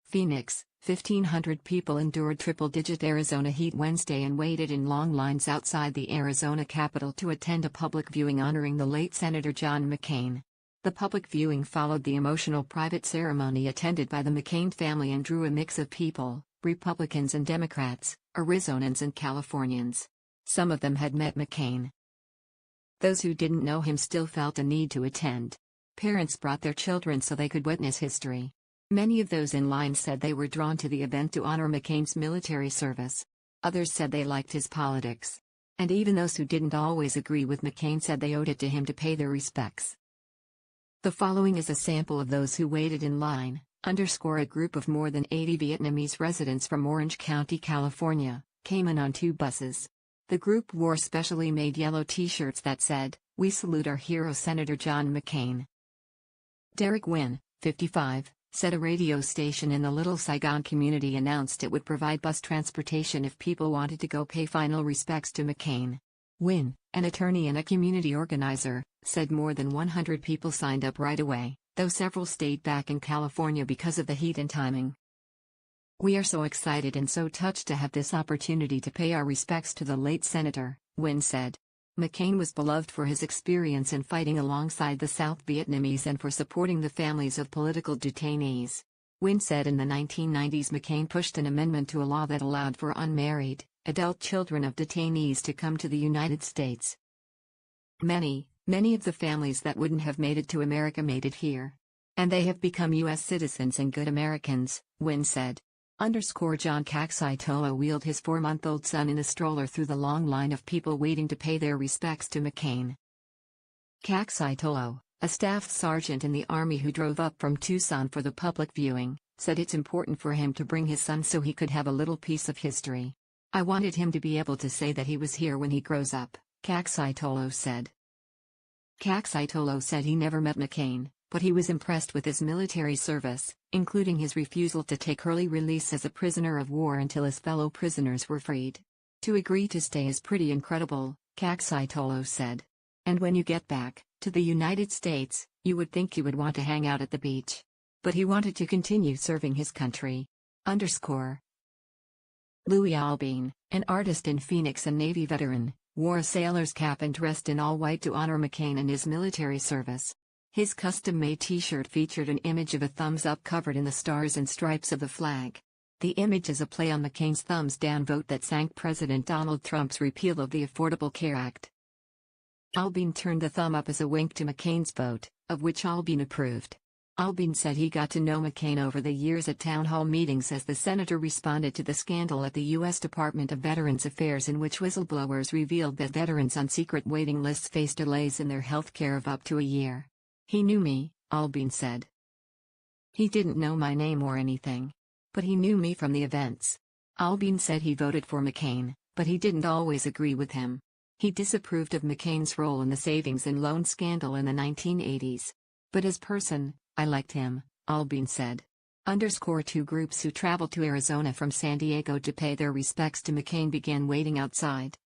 Phoenix, 1,500 people endured triple-digit Arizona heat Wednesday and waited in long lines outside the Arizona Capitol to attend a public viewing honoring the late Senator John McCain. The public viewing followed the emotional private ceremony attended by the McCain family and drew a mix of people, Republicans and Democrats, Arizonans and Californians. Some of them had met McCain. Those who didn't know him still felt a need to attend. Parents brought their children so they could witness history. Many of those in line said they were drawn to the event to honor McCain's military service. Others said they liked his politics. And even those who didn't always agree with McCain said they owed it to him to pay their respects. The following is a sample of those who waited in line. A group of more than 80 Vietnamese residents from Orange County, California, came in on 2 buses. The group wore specially made yellow t-shirts that said, "We salute our hero Senator John McCain." Derek Wynn, 55, said a radio station in the Little Saigon community announced it would provide bus transportation if people wanted to go pay final respects to McCain. Wynn, an attorney and a community organizer, said more than 100 people signed up right away, though several stayed back in California because of the heat and timing. "We are so excited and so touched to have this opportunity to pay our respects to the late senator," Wynn said. McCain was beloved for his experience in fighting alongside the South Vietnamese and for supporting the families of political detainees. Wynn said in the 1990s McCain pushed an amendment to a law that allowed for unmarried, adult children of detainees to come to the United States. Many of the families that wouldn't have made it to America made it here. And they have become U.S. citizens and good Americans, Wynn said. John Caxitolo wheeled his 4-month-old son in a stroller through the long line of people waiting to pay their respects to McCain. Caxitolo, a staff sergeant in the Army who drove up from Tucson for the public viewing, said it's important for him to bring his son so he could have a little piece of history. "I wanted him to be able to say that he was here when he grows up," Caxitolo said. Caxitolo said he never met McCain, but he was impressed with his military service, including his refusal to take early release as a prisoner of war until his fellow prisoners were freed. "To agree to stay is pretty incredible," Caxitolo said. "And when you get back to the United States, you would think you would want to hang out at the beach. But he wanted to continue serving his country." Louis Albine, an artist in Phoenix and Navy veteran, wore a sailor's cap and dressed in all white to honor McCain and his military service. His custom-made t-shirt featured an image of a thumbs-up covered in the stars and stripes of the flag. The image is a play on McCain's thumbs-down vote that sank President Donald Trump's repeal of the Affordable Care Act. Albine turned the thumb up as a wink to McCain's vote, of which Albine approved. Albine said he got to know McCain over the years at town hall meetings as the senator responded to the scandal at the U.S. Department of Veterans Affairs in which whistleblowers revealed that veterans on secret waiting lists faced delays in their health care of up to a year. "He knew me," Albine said. "He didn't know my name or anything. But he knew me from the events." Albine said he voted for McCain, but he didn't always agree with him. He disapproved of McCain's role in the savings and loan scandal in the 1980s. "But as person, I liked him," Albine said. 2 groups who traveled to Arizona from San Diego to pay their respects to McCain began waiting outside.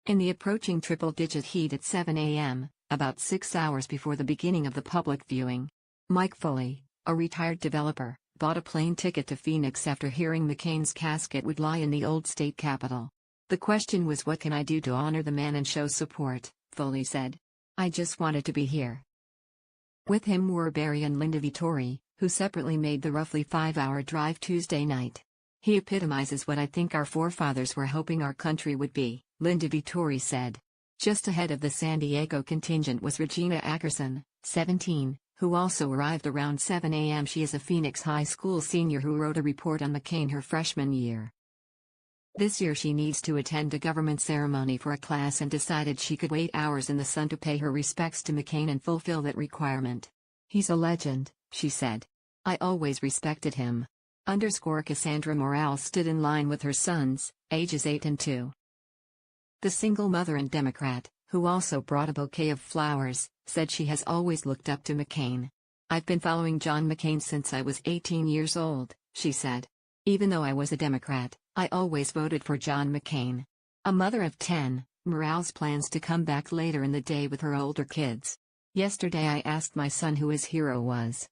In the approaching triple-digit heat at 7 a.m., about 6 hours before the beginning of the public viewing, Mike Foley, a retired developer, bought a plane ticket to Phoenix after hearing McCain's casket would lie in the old state capitol. "The question was, what can I do to honor the man and show support?" Foley said. "I just wanted to be here." With him were Barry and Linda Vittori, who separately made the roughly 5-hour drive Tuesday night. "He epitomizes what I think our forefathers were hoping our country would be," Linda Vittori said. Just ahead of the San Diego contingent was Regina Ackerson, 17, who also arrived around 7 a.m. She is a Phoenix High School senior who wrote a report on McCain her freshman year. This year she needs to attend a government ceremony for a class and decided she could wait hours in the sun to pay her respects to McCain and fulfill that requirement. "He's a legend," she said. "I always respected him." Cassandra Morales stood in line with her sons, ages 8 and 2. The single mother and Democrat, who also brought a bouquet of flowers, said she has always looked up to McCain. "I've been following John McCain since I was 18 years old," she said. "Even though I was a Democrat, I always voted for John McCain." A mother of 10, Morales plans to come back later in the day with her older kids. "Yesterday I asked my son who his hero was.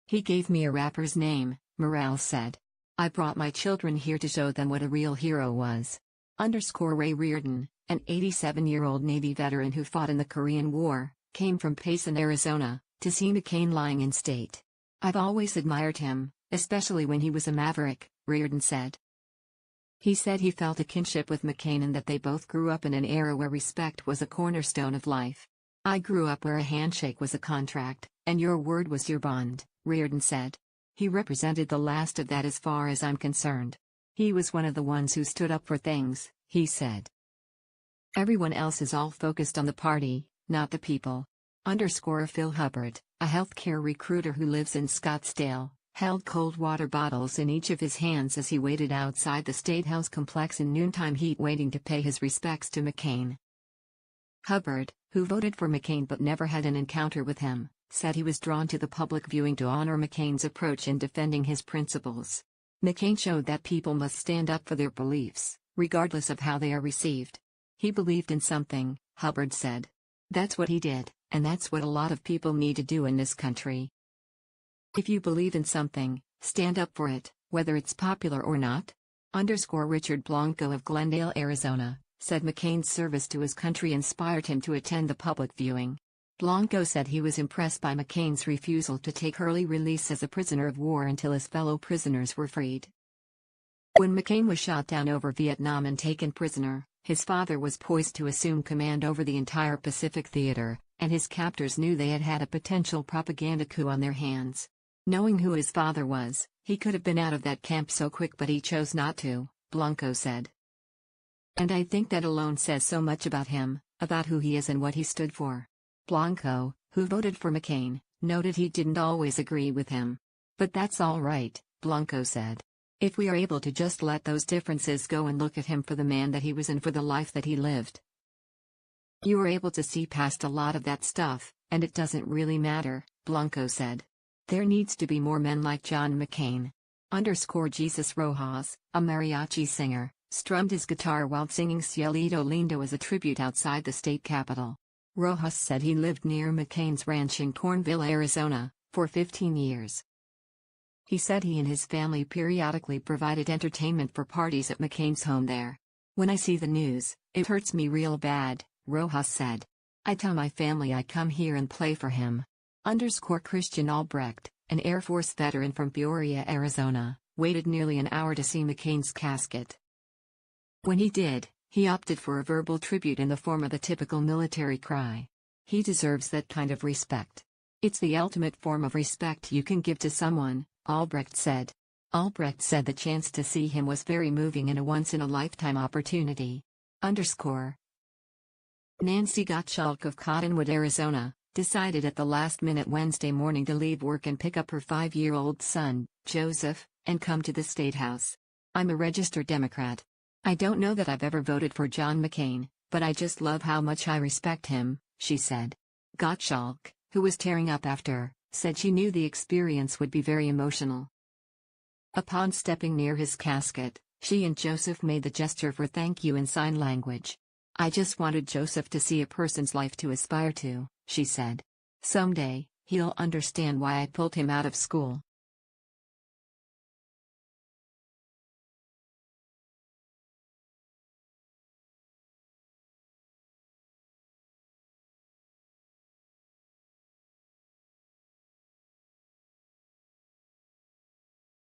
He gave me a rapper's name," Morales said. I brought my children here to show them what a real hero was. Ray Reardon, an 87-year-old Navy veteran who fought in the Korean War, came from Payson, Arizona, to see McCain lying in state. I've always admired him, especially when he was a maverick, Reardon said. He said he felt a kinship with McCain and that they both grew up in an era where respect was a cornerstone of life. I grew up where a handshake was a contract, and your word was your bond, Reardon said. He represented the last of that as far as I'm concerned. He was one of the ones who stood up for things, he said. Everyone else is all focused on the party, not the people. Phil Hubbard, a healthcare recruiter who lives in Scottsdale, held cold water bottles in each of his hands as he waited outside the State House complex in noontime heat waiting to pay his respects to McCain. Hubbard, who voted for McCain but never had an encounter with him, said he was drawn to the public viewing to honor McCain's approach in defending his principles. McCain showed that people must stand up for their beliefs, regardless of how they are received. He believed in something, Hubbard said. That's what he did, and that's what a lot of people need to do in this country. If you believe in something, stand up for it, whether it's popular or not. Richard Blanco of Glendale, Arizona, said McCain's service to his country inspired him to attend the public viewing. Blanco said he was impressed by McCain's refusal to take early release as a prisoner of war until his fellow prisoners were freed. When McCain was shot down over Vietnam and taken prisoner, his father was poised to assume command over the entire Pacific Theater, and his captors knew they had had a potential propaganda coup on their hands. Knowing who his father was, he could have been out of that camp so quick but he chose not to, Blanco said. And I think that alone says so much about him, about who he is and what he stood for. Blanco, who voted for McCain, noted he didn't always agree with him. But that's all right, Blanco said. If we are able to just let those differences go and look at him for the man that he was and for the life that he lived, you are able to see past a lot of that stuff, and it doesn't really matter, Blanco said. There needs to be more men like John McCain. Jesus Rojas, a mariachi singer, strummed his guitar while singing Cielito Lindo as a tribute outside the state capitol. Rojas said he lived near McCain's ranch in Cornville, Arizona, for 15 years. He said he and his family periodically provided entertainment for parties at McCain's home there. When I see the news, it hurts me real bad, Rojas said. I tell my family I come here and play for him. Christian Albrecht, an Air Force veteran from Peoria, Arizona, waited nearly an hour to see McCain's casket. When he did, he opted for a verbal tribute in the form of the typical military cry. He deserves that kind of respect. It's the ultimate form of respect you can give to someone, Albrecht said. Albrecht said the chance to see him was very moving and a once-in-a-lifetime opportunity. Nancy Gottschalk of Cottonwood, Arizona, decided at the last minute Wednesday morning to leave work and pick up her 5-year-old son, Joseph, and come to the State House. I'm a registered Democrat. I don't know that I've ever voted for John McCain, but I just love how much I respect him, she said. Gottschalk, who was tearing up after, said she knew the experience would be very emotional. Upon stepping near his casket, she and Joseph made the gesture for thank you in sign language. I just wanted Joseph to see a person's life to aspire to, she said. Someday, he'll understand why I pulled him out of school.